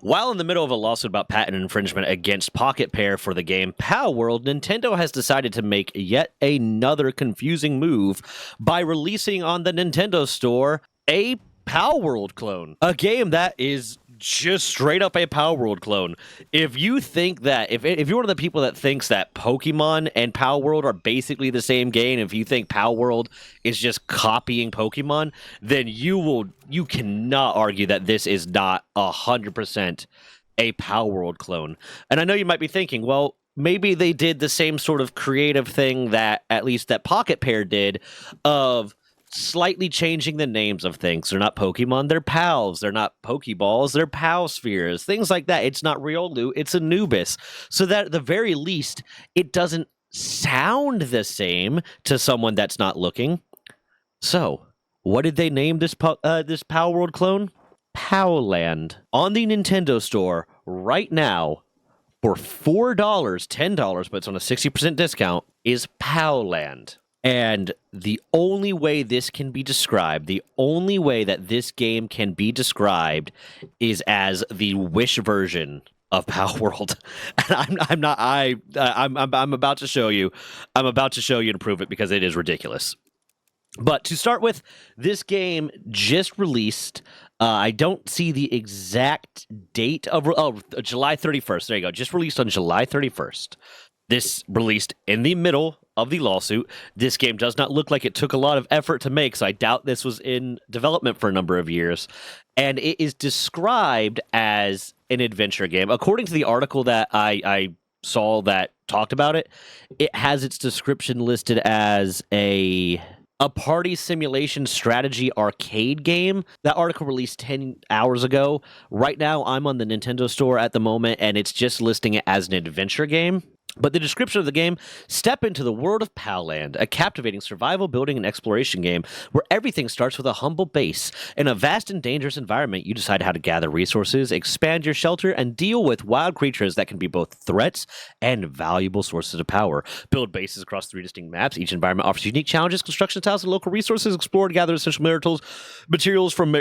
While in the middle of a lawsuit about patent infringement against Pocket Pair for the game Palworld, Nintendo has decided to make yet another confusing move by releasing on the Nintendo Store a Palworld clone. A game that is just straight up a Palworld clone. If you think that, if you're one of the people that thinks that Pokemon and Palworld are basically the same game, if you think Palworld is just copying Pokemon, then you cannot argue that this is not 100% a Palworld clone. And I know you might be thinking, well, maybe they did the same sort of creative thing that at least that Pocket Pair did of slightly changing the names of things. They're not Pokemon, they're Pals. They're not Pokeballs, they're Pal Spheres. Things like that. It's not Riolu, it's Anubis. So that at the very least, it doesn't sound the same to someone that's not looking. So, what did they name this Palworld clone? Powland. On the Nintendo Store right now, for $4, $10, but it's on a 60% discount, is Powland. And the only way this can be described, the only way that this game can be described is as the Wish version of Palworld. And I'm about to show you. I'm about to show you to prove it because it is ridiculous. But to start with, this game just released. I don't see the exact date of July 31st. There you go. Just released on July 31st. This released in the middle of the lawsuit. This game does not look like it took a lot of effort to make, so I doubt this was in development for a number of years. And it is described as an adventure game. According to the article that I saw that talked about it, it has its description listed as a party simulation strategy arcade game. That article released 10 hours ago. Right now, I'm on the Nintendo Store at the moment, and it's just listing it as an adventure game. But the description of the game: step into the world of Palland, a captivating survival, building, and exploration game where everything starts with a humble base. In a vast and dangerous environment, you decide how to gather resources, expand your shelter, and deal with wild creatures that can be both threats and valuable sources of power. Build bases across 3 distinct maps. Each environment offers unique challenges, construction styles, and local resources. Explore and gather essential materials from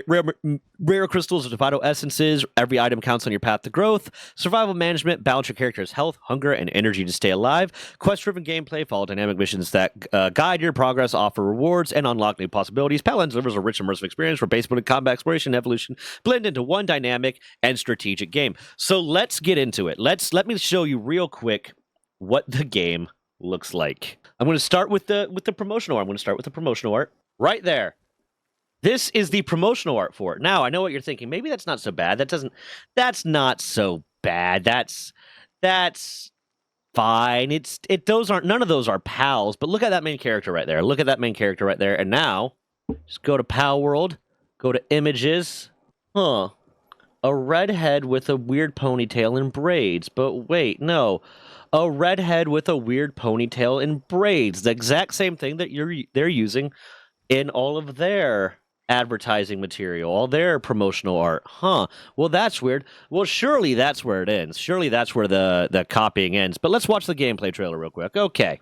rare crystals and vital essences. Every item counts on your path to growth. Survival management: balance your character's health, hunger, and energy to stay alive. Quest-driven gameplay: follow dynamic missions that guide your progress, offer rewards, and unlock new possibilities. Palland delivers a rich immersive experience where baseball and combat, exploration, and evolution blend into one dynamic and strategic game. So let's get into it. Let me show you real quick what the game looks like. I'm going to start with the promotional art. I'm going to start with the promotional art right there. This is the promotional art for it. Now, I know what you're thinking. Maybe that's not so bad. That's not so bad. That's fine. None of those are pals, but look at that main character right there. Look at that main character right there. And now, just go to Palworld, go to images. A redhead with a weird ponytail and braids. But wait, no. A redhead with a weird ponytail and braids. The exact same thing that they're using in all of their advertising material, all their promotional art. Well, that's weird. Well, surely that's where it ends. Surely that's where the copying ends. But let's watch the gameplay trailer real quick. Okay.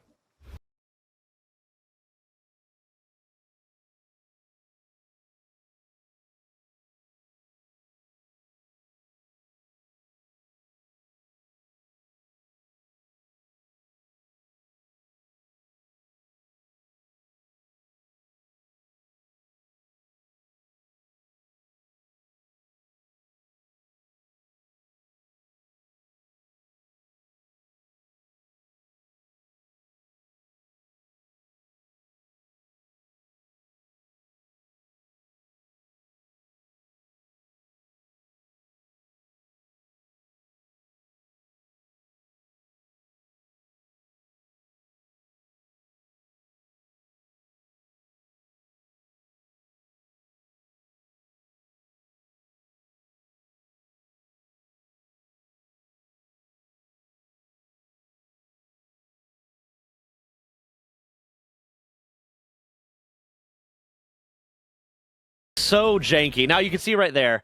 So janky. Now you can see right there,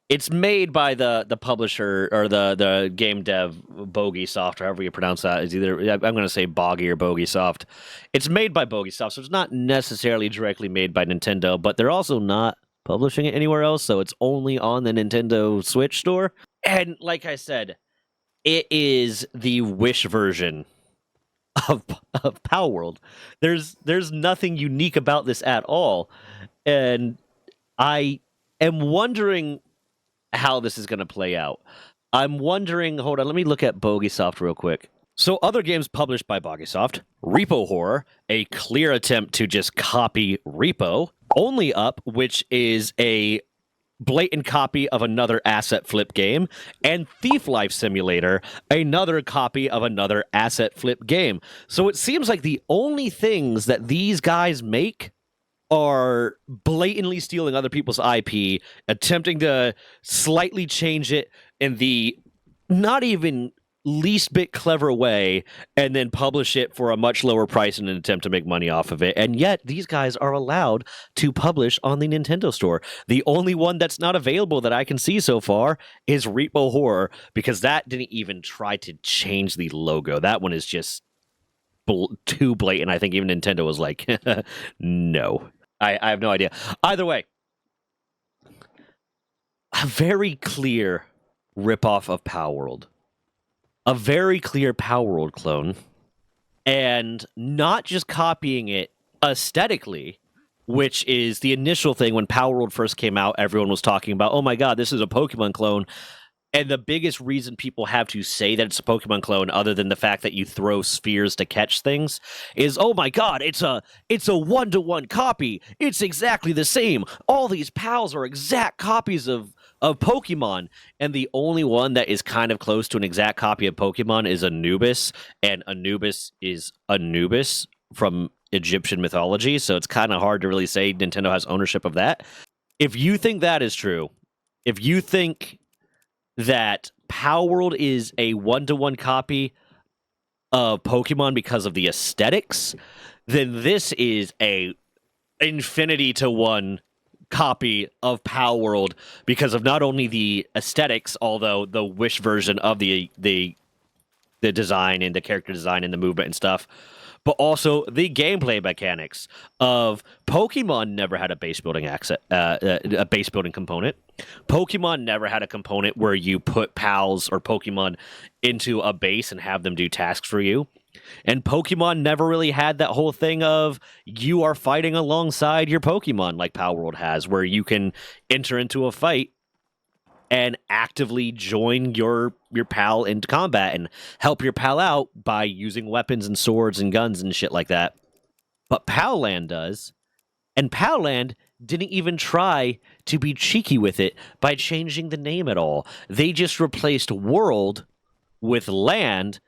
it's made by the publisher or the game dev Bogey Soft, or however you pronounce that. Is either I'm going to say Boggy or Bogey Soft. It's made by Bogey Soft, so it's not necessarily directly made by Nintendo, but they're also not publishing it anywhere else, so it's only on the Nintendo Switch store. And like I said, it is the Wish version of Palworld. There's nothing unique about this at all, and I am wondering how this is going to play out. I'm wondering. Hold on, let me look at Bogeysoft real quick. So, other games published by Bogeysoft: Repo Horror, a clear attempt to just copy Repo. Only Up, which is a blatant copy of another asset flip game, and Thief Life Simulator, another copy of another asset flip game. So it seems like the only things that these guys make are blatantly stealing other people's IP, attempting to slightly change it in the not even least bit clever way, and then publish it for a much lower price in an attempt to make money off of it. And yet these guys are allowed to publish on the Nintendo Store. The only one that's not available that I can see so far is Repo Horror, because that didn't even try to change the logo. That one is just too blatant. I think even Nintendo was like, no. I have no idea. Either way, a very clear ripoff of Palworld. A very clear Palworld clone, and not just copying it aesthetically, which is the initial thing when Palworld first came out. Everyone was talking about, oh my god, this is a Pokemon clone. And the biggest reason people have to say that it's a Pokemon clone, other than the fact that you throw spheres to catch things, is, oh my god, it's a one-to-one copy. It's exactly the same. All these pals are exact copies of Pokemon, and the only one that is kind of close to an exact copy of Pokemon is Anubis, and Anubis is Anubis from Egyptian mythology, so it's kind of hard to really say Nintendo has ownership of that. If you think that is true, if you think that Palworld is a one-to-one copy of Pokemon because of the aesthetics, then this is a infinity-to-one copy of Palworld because of not only the aesthetics, although the Wish version of the design and the character design and the movement and stuff, but also the gameplay mechanics of Pokemon never had a base building a base building component. Pokemon never had a component where you put pals or Pokemon into a base and have them do tasks for you. And Pokemon never really had that whole thing of you are fighting alongside your Pokemon like Palworld has, where you can enter into a fight and actively join your pal into combat and help your pal out by using weapons and swords and guns and shit like that. But Palland does, and Palland didn't even try to be cheeky with it by changing the name at all. They just replaced world with land,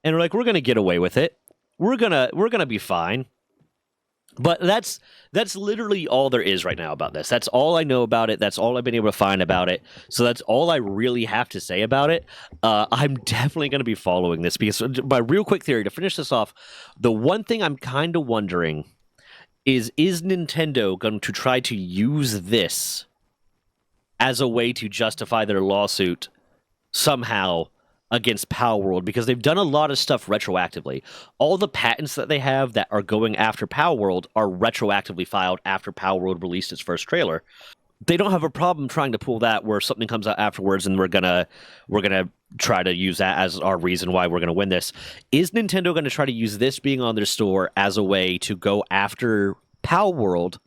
and we're like, we're gonna get away with it. We're gonna be fine. But that's literally all there is right now about this. That's all I know about it. That's all I've been able to find about it. So that's all I really have to say about it. I'm definitely going to be following this because my real quick theory to finish this off, the one thing I'm kind of wondering is Nintendo going to try to use this as a way to justify their lawsuit somehow against Palworld, because they've done a lot of stuff retroactively. All the patents that they have that are going after Palworld are retroactively filed after Palworld released its first trailer. They don't have a problem trying to pull that where something comes out afterwards and we're gonna try to use that as our reason why we're gonna win this. Is Nintendo gonna try to use this being on their store as a way to go after Palworld?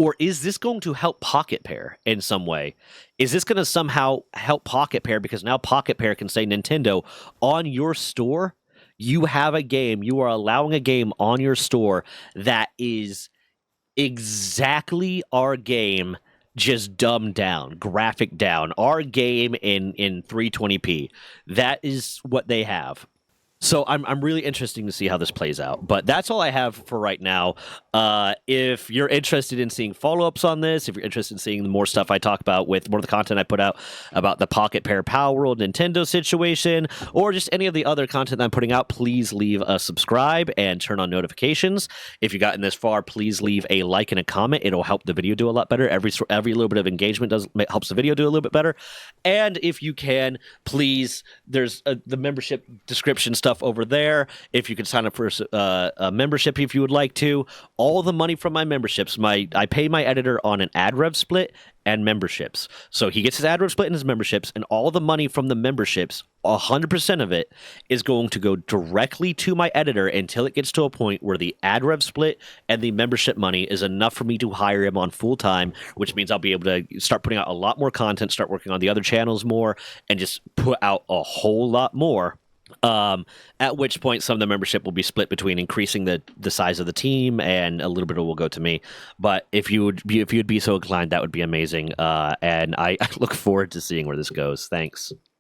Or is this going to help Pocket Pair in some way? Is this going to somehow help Pocket Pair because now Pocket Pair can say, Nintendo, on your store, you have a game, you are allowing a game on your store that is exactly our game, just dumbed down, graphic down, our game in 320p. That is what they have. So I'm really interested to see how this plays out. But that's all I have for right now. If you're interested in seeing follow-ups on this, if you're interested in seeing more stuff I talk about with more of the content I put out about the Pocket Pair Palworld Nintendo situation, or just any of the other content I'm putting out, please leave a subscribe and turn on notifications. If you've gotten this far, please leave a like and a comment. It'll help the video do a lot better. Every little bit of engagement helps the video do a little bit better. And if you can, please, there's the membership description stuff stuff over there. If you could sign up for a membership if you would like to. All the money from my memberships, I pay my editor on an ad rev split and memberships. So he gets his ad rev split and his memberships, and all the money from the memberships, 100% of it is going to go directly to my editor until it gets to a point where the ad rev split and the membership money is enough for me to hire him on full time, which means I'll be able to start putting out a lot more content, start working on the other channels more, and just put out a whole lot more. At which point some of the membership will be split between increasing the size of the team, and a little bit will go to me. But if you'd be so inclined, that would be amazing. And I look forward to seeing where this goes. Thanks.